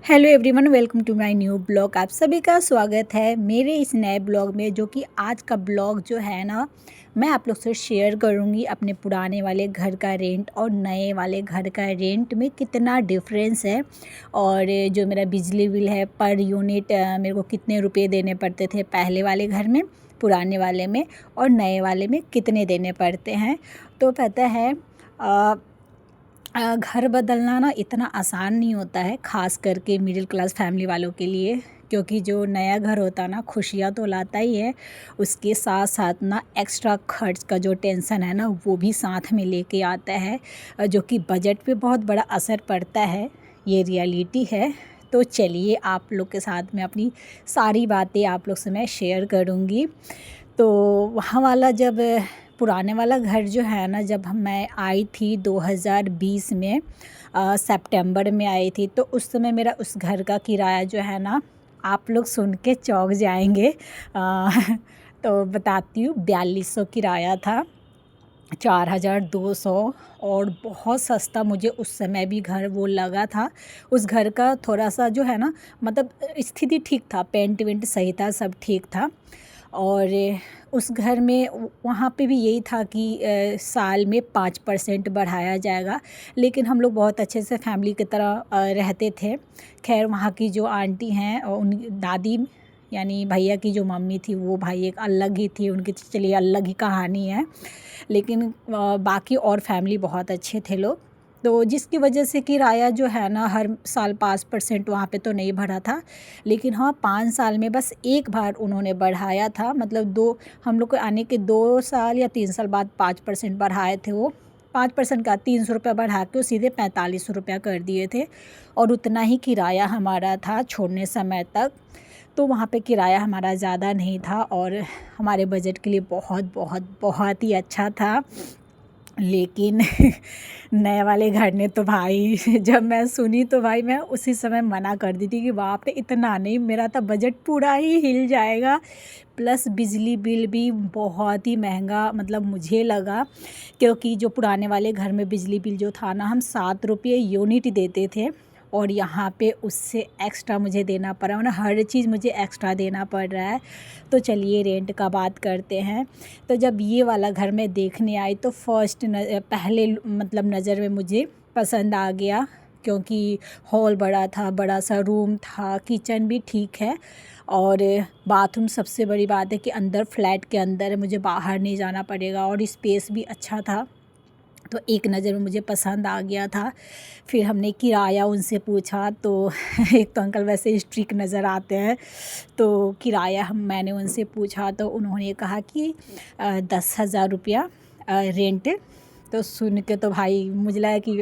Hello everyone, welcome to my new blog. आप सभी का स्वागत है मेरे इस नए ब्लॉग में। जो कि आज का ब्लॉग जो है ना, मैं आप लोग से शेयर करूंगी अपने पुराने वाले घर का रेंट और नए वाले घर का रेंट में कितना डिफरेंस है। और जो मेरा बिजली बिल है पर यूनिट मेरे को कितने रुपए देने पड़ते थे पहले वाले घर में, पुराने वाले में, और नए वाले में कितने देने पड़ते हैं। तो पता है घर बदलना ना इतना आसान नहीं होता है, ख़ास करके मिडिल क्लास फैमिली वालों के लिए। क्योंकि जो नया घर होता ना, खुशियाँ तो लाता ही है, उसके साथ साथ ना एक्स्ट्रा खर्च का जो टेंशन है ना, वो भी साथ में लेके आता है, जो कि बजट पे बहुत बड़ा असर पड़ता है। ये रियलिटी है। तो चलिए आप लोग के साथ में अपनी सारी बातें आप लोग से मैं शेयर करूँगी। तो वहाँ वाला जब पुराने वाला घर जो है ना, जब मैं आई थी 2020 में, सितंबर में आई थी, तो उस समय मेरा उस घर का किराया जो है ना, आप लोग सुन के चौंक जाएंगे। तो बताती हूँ, 4200 किराया था, 4200। और बहुत सस्ता मुझे उस समय भी घर वो लगा था। उस घर का थोड़ा सा जो है ना, मतलब स्थिति ठीक था, पेंट वेंट सही था, सब ठीक था। और उस घर में वहाँ पे भी यही था कि साल में 5% बढ़ाया जाएगा। लेकिन हम लोग बहुत अच्छे से फैमिली की तरह रहते थे। खैर, वहाँ की जो आंटी हैं और उन दादी, यानी भैया की जो मम्मी थी, वो भाई एक अलग ही थी, उनकी तो चलिए अलग ही कहानी है। लेकिन बाकी और फैमिली बहुत अच्छे थे लोग। तो जिसकी वजह से किराया जो है ना, हर साल 5% वहाँ पे तो नहीं बढ़ा था। लेकिन हाँ, 5 साल में बस एक बार उन्होंने बढ़ाया था। मतलब हम लोग को आने के 2 साल या 3 साल बाद 5% बढ़ाए थे वो। 5% का 300 रुपया बढ़ा के वो सीधे 4500 रुपया कर दिए थे। और उतना ही किराया हमारा था छोड़ने समय तक। तो वहाँ पे किराया हमारा ज़्यादा नहीं था और हमारे बजट के लिए बहुत बहुत बहुत ही अच्छा था। लेकिन नए वाले घर ने तो भाई, जब मैं सुनी तो भाई मैं उसी समय मना कर दी थी कि बाप रे, इतना नहीं, मेरा तो बजट पूरा ही हिल जाएगा। प्लस बिजली बिल भी बहुत ही महंगा मतलब मुझे लगा। क्योंकि जो पुराने वाले घर में बिजली बिल जो था ना, हम 7 रुपये यूनिट देते थे, और यहाँ पे उससे एक्स्ट्रा मुझे देना पड़ा, मतलब हर चीज़ मुझे एक्स्ट्रा देना पड़ रहा है। तो चलिए रेंट का बात करते हैं। तो जब ये वाला घर मैं देखने आई तो पहले मतलब नज़र में मुझे पसंद आ गया। क्योंकि हॉल बड़ा था, बड़ा सा रूम था, किचन भी ठीक है, और बाथरूम सबसे बड़ी बात है कि अंदर फ्लैट के अंदर है, मुझे बाहर नहीं जाना पड़ेगा, और स्पेस भी अच्छा था। तो एक नज़र में मुझे पसंद आ गया था। फिर हमने किराया उनसे पूछा तो एक तो अंकल वैसे स्ट्रिक्ट नज़र आते हैं। तो किराया मैंने उनसे पूछा तो उन्होंने कहा कि 10,000 रुपया रेंट। तो सुन के तो भाई मुझे लगा कि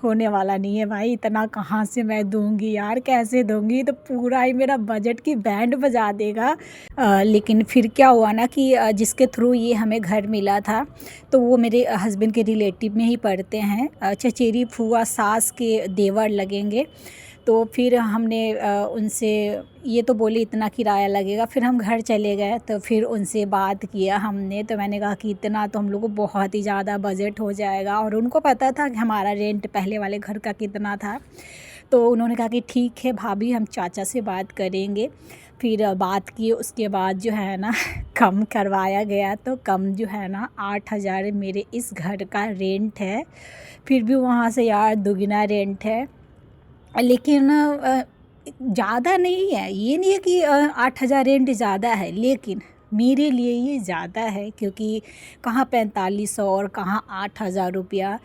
होने वाला नहीं है भाई, इतना कहाँ से मैं दूंगी यार, कैसे दूंगी, तो पूरा ही मेरा बजट की बैंड बजा देगा। लेकिन फिर क्या हुआ ना कि जिसके थ्रू ये हमें घर मिला था, तो वो मेरे हस्बैंड के रिलेटिव में ही पड़ते हैं, चचेरी फूआ सास के देवर लगेंगे। तो फिर हमने उनसे ये तो बोले इतना किराया लगेगा। फिर हम घर चले गए तो फिर उनसे बात किया हमने, तो मैंने कहा कि इतना तो हम लोग को बहुत ही ज़्यादा बजट हो जाएगा, और उनको पता था कि हमारा रेंट पहले वाले घर का कितना था। तो उन्होंने कहा कि ठीक है भाभी, हम चाचा से बात करेंगे। फिर बात की, उसके बाद जो है ना कम करवाया गया। तो कम जो है ना 8,000 मेरे इस घर का रेंट है। फिर भी वहाँ से यार दुगना रेंट है। लेकिन ज़्यादा नहीं है, ये नहीं है कि 8,000 रेंट ज़्यादा है, लेकिन मेरे लिए ये ज़्यादा है। क्योंकि कहाँ 4500 और कहाँ 8,000 रुपया।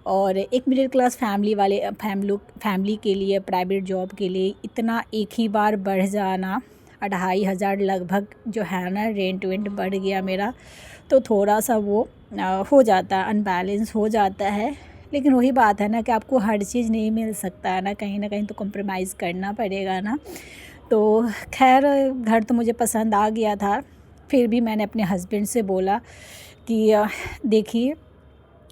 और एक मिडिल क्लास फैमिली के लिए, प्राइवेट जॉब के लिए इतना एक ही बार बढ़ जाना, 2,500 लगभग जो है ना रेंट वेंट बढ़ गया मेरा। तो थोड़ा सा वो हो जाता है, अनबैलेंस हो जाता है। लेकिन वही बात है ना कि आपको हर चीज़ नहीं मिल सकता है ना, कहीं ना कहीं तो कॉम्प्रोमाइज़ करना पड़ेगा ना। तो खैर, घर तो मुझे पसंद आ गया था। फिर भी मैंने अपने हस्बैंड से बोला कि देखिए,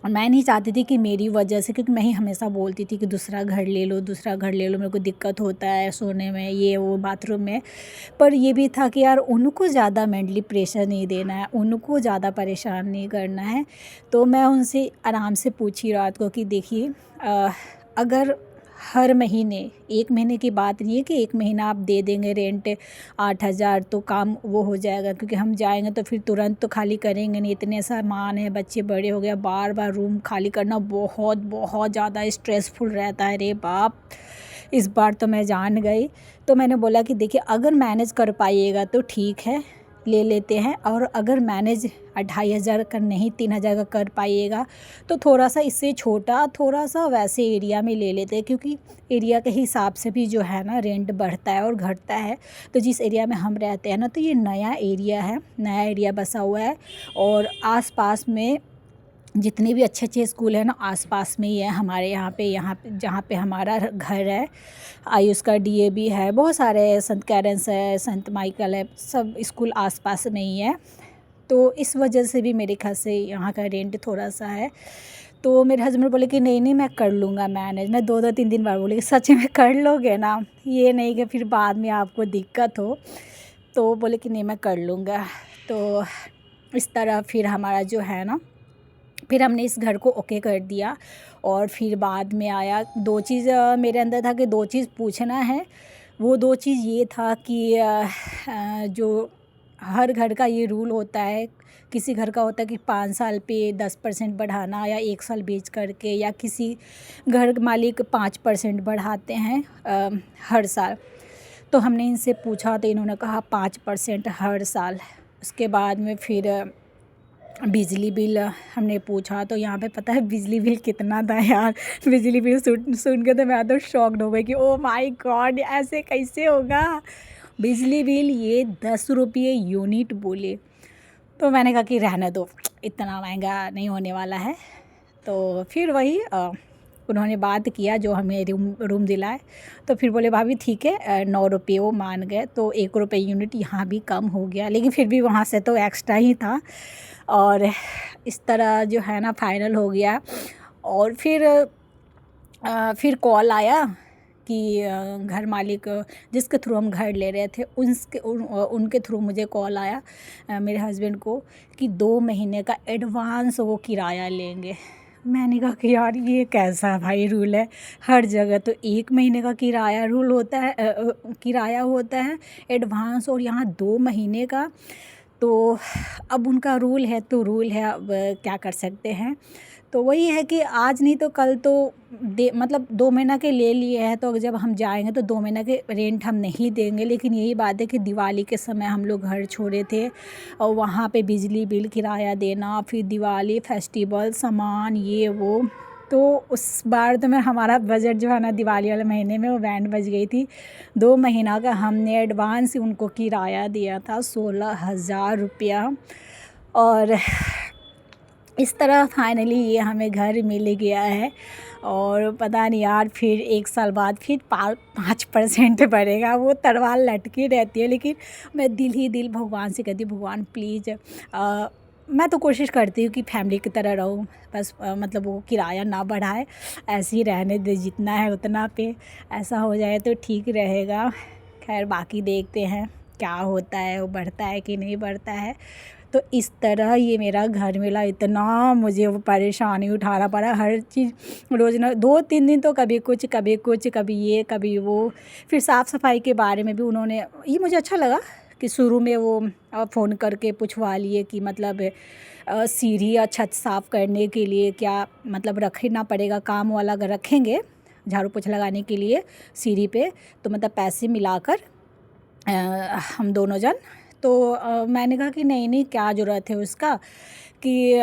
मैं नहीं चाहती थी कि मेरी वजह से, क्योंकि मैं ही हमेशा बोलती थी कि दूसरा घर ले लो, दूसरा घर ले लो, मेरे को दिक्कत होता है सोने में, ये वो बाथरूम में। पर ये भी था कि यार उनको ज़्यादा मेंटली प्रेशर नहीं देना है, उनको ज़्यादा परेशान नहीं करना है। तो मैं उनसे आराम से पूछी रात को कि देखिए, अगर हर महीने, 1 महीने की बात नहीं है कि 1 महीना आप दे देंगे रेंट 8,000 तो काम वो हो जाएगा, क्योंकि हम जाएंगे तो फिर तुरंत तो खाली करेंगे नहीं, इतने सामान है, बच्चे बड़े हो गए, बार बार रूम खाली करना बहुत बहुत ज़्यादा स्ट्रेसफुल रहता है रे बाप। इस बार तो मैं जान गई। तो मैंने बोला कि देखिए अगर मैनेज कर पाइएगा तो ठीक है, ले लेते हैं, और अगर मैनेज 2,500 का नहीं 3,000 का कर पाइएगा तो थोड़ा सा इससे छोटा, थोड़ा सा वैसे एरिया में ले लेते हैं, क्योंकि एरिया के हिसाब से भी जो है ना रेंट बढ़ता है और घटता है। तो जिस एरिया में हम रहते हैं ना, तो ये नया एरिया है, नया एरिया बसा हुआ है, और आसपास में जितने भी अच्छे अच्छे स्कूल हैं ना आसपास में ही है हमारे यहाँ पे जहाँ पे हमारा घर है। आयुष का डीएवी है, बहुत सारे संत कैरेंस है, संत माइकल है, सब स्कूल आसपास में ही है। तो इस वजह से भी मेरे ख्याल से यहाँ का रेंट थोड़ा सा है। तो मेरे हस्बैंड बोले कि नहीं नहीं मैं कर लूँगा मैनेज। मैं 2-3 बार बोली कि सच में कर लोगे ना, ये नहीं कि फिर बाद में आपको दिक्कत हो। तो बोले कि नहीं मैं कर लूँगा। तो इस तरह फिर हमारा जो है ना, फिर हमने इस घर को ओके कर दिया। और फिर बाद में आया 2 चीज़ मेरे अंदर था कि 2 चीज़ पूछना है। वो 2 चीज़ ये था कि जो हर घर का ये रूल होता है, किसी घर का होता है कि 5 साल पे 10% बढ़ाना, या 1 साल बेच करके, या किसी घर मालिक 5% बढ़ाते हैं हर साल। तो हमने इनसे पूछा तो इन्होंने कहा 5% हर साल। उसके बाद में फिर बिजली बिल हमने पूछा, तो यहाँ पे पता है बिजली बिल कितना था यार। बिजली बिल सुन के तो मैं तो शॉक्ड हो गई कि ओ माय गॉड ऐसे कैसे होगा। बिजली बिल ये 10 रुपये यूनिट बोले। तो मैंने कहा कि रहने दो, इतना महंगा नहीं होने वाला है। तो फिर वही उन्होंने बात किया, जो हमें रूम दिलाए। तो फिर बोले भाभी ठीक है 9 रुपये, वो मान गए। तो 1 रुपये यूनिट यहाँ भी कम हो गया, लेकिन फिर भी वहाँ से तो एक्स्ट्रा ही था। और इस तरह जो है ना फाइनल हो गया। और फिर कॉल आया कि घर मालिक जिसके थ्रू हम घर ले रहे थे उनके थ्रू मुझे कॉल आया मेरे हस्बैंड को कि 2 महीने का एडवांस वो किराया लेंगे। मैंने कहा कि यार ये कैसा भाई रूल है, हर जगह तो 1 महीने का किराया रूल होता है, किराया होता है एडवांस, और यहाँ 2 महीने का। तो अब उनका रूल है तो रूल है, अब क्या कर सकते हैं। तो वही है कि आज नहीं तो कल तो मतलब 2 महीना के ले लिए हैं, तो जब हम जाएंगे तो 2 महीना के रेंट हम नहीं देंगे। लेकिन यही बात है कि दिवाली के समय हम लोग घर छोड़े थे, और वहाँ पे बिजली बिल किराया देना, फिर दिवाली फेस्टिवल सामान ये वो। तो उस बार तो मैं हमारा बजट जो है ना दिवाली वाले महीने में वो बैंड बज गई थी। 2 महीना का हमने एडवांस उनको किराया दिया था 16,000 रुपया। और इस तरह फाइनली ये हमें घर मिल गया है। और पता नहीं यार फिर 1 साल बाद फिर 5% बढ़ेगा, वो तलवार लटकी रहती है। लेकिन मैं दिल ही दिल भगवान से कहती हूँ भगवान प्लीज़ मैं तो कोशिश करती हूँ कि फैमिली की तरह रहूँ, बस मतलब वो किराया ना बढ़ाए, ऐसे ही रहने दे जितना है उतना पे, ऐसा हो जाए तो ठीक रहेगा। खैर बाकी देखते हैं क्या होता है, वो बढ़ता है कि नहीं बढ़ता है। तो इस तरह ये मेरा घर मिला, इतना मुझे वो परेशानी उठाना पड़ा, हर चीज़ रोज़ ना 2-3 दिन तो कभी कुछ कभी ये कभी वो। फिर साफ़ सफाई के बारे में भी उन्होंने, ये मुझे अच्छा लगा कि शुरू में वो फ़ोन करके पूछवा लिए कि मतलब सीढ़ी या छत साफ़ करने के लिए क्या मतलब रखना पड़ेगा, काम वाला अगर रखेंगे झाड़ू पोछा लगाने के लिए सीढ़ी पे, तो मतलब पैसे मिलाकर हम दोनों जन। तो मैंने कहा कि नहीं नहीं क्या ज़रूरत है उसका, कि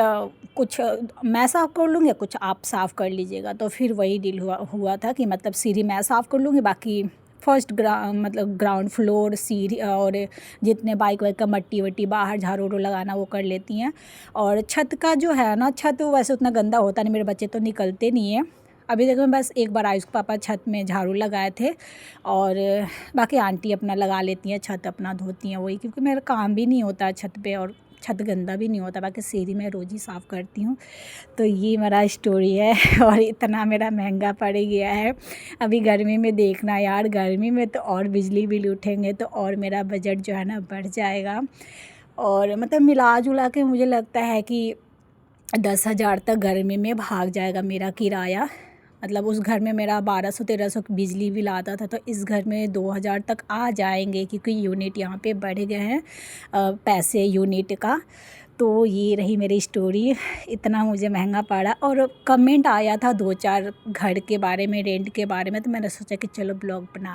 कुछ मैं साफ़ कर लूँगी, कुछ आप साफ़ कर लीजिएगा। तो फिर वही डील हुआ था कि मतलब सीढ़ी मैं साफ़ कर लूँगी, बाकी फर्स्ट मतलब ग्राउंड फ्लोर सीढ़ी, और जितने बाइक वाइक का मट्टी वट्टी बाहर झाड़ू वाड़ू लगाना वो कर लेती हैं। और छत का जो है ना, छत वैसे उतना गंदा होता नहीं, मेरे बच्चे तो निकलते नहीं हैं। अभी देखो बस एक बार आयुष पापा छत में झाड़ू लगाए थे, और बाकी आंटी अपना लगा लेती हैं, छत अपना धोती हैं वही, क्योंकि मेरा काम भी नहीं होता छत पे और छत गंदा भी नहीं होता। बाकी सीढ़ी मैं रोज़ ही साफ़ करती हूँ। तो ये मेरा स्टोरी है। और इतना मेरा महंगा पड़ गया है। अभी गर्मी में देखना यार, गर्मी में तो और बिजली बिल उठेंगे तो और मेरा बजट जो है ना बढ़ जाएगा। और मतलब मिला जुला के मुझे लगता है कि 10,000 तक गर्मी में भाग जाएगा मेरा किराया। मतलब उस घर में मेरा 1200-1300 बिजली बिल आता था, तो इस घर में 2000 तक आ जाएंगे, क्योंकि यूनिट यहाँ पे बढ़ गए हैं पैसे यूनिट का। तो ये रही मेरी स्टोरी, इतना मुझे महंगा पड़ा। और कमेंट आया था 2-4 घर के बारे में, रेंट के बारे में, तो मैंने सोचा कि चलो ब्लॉग बना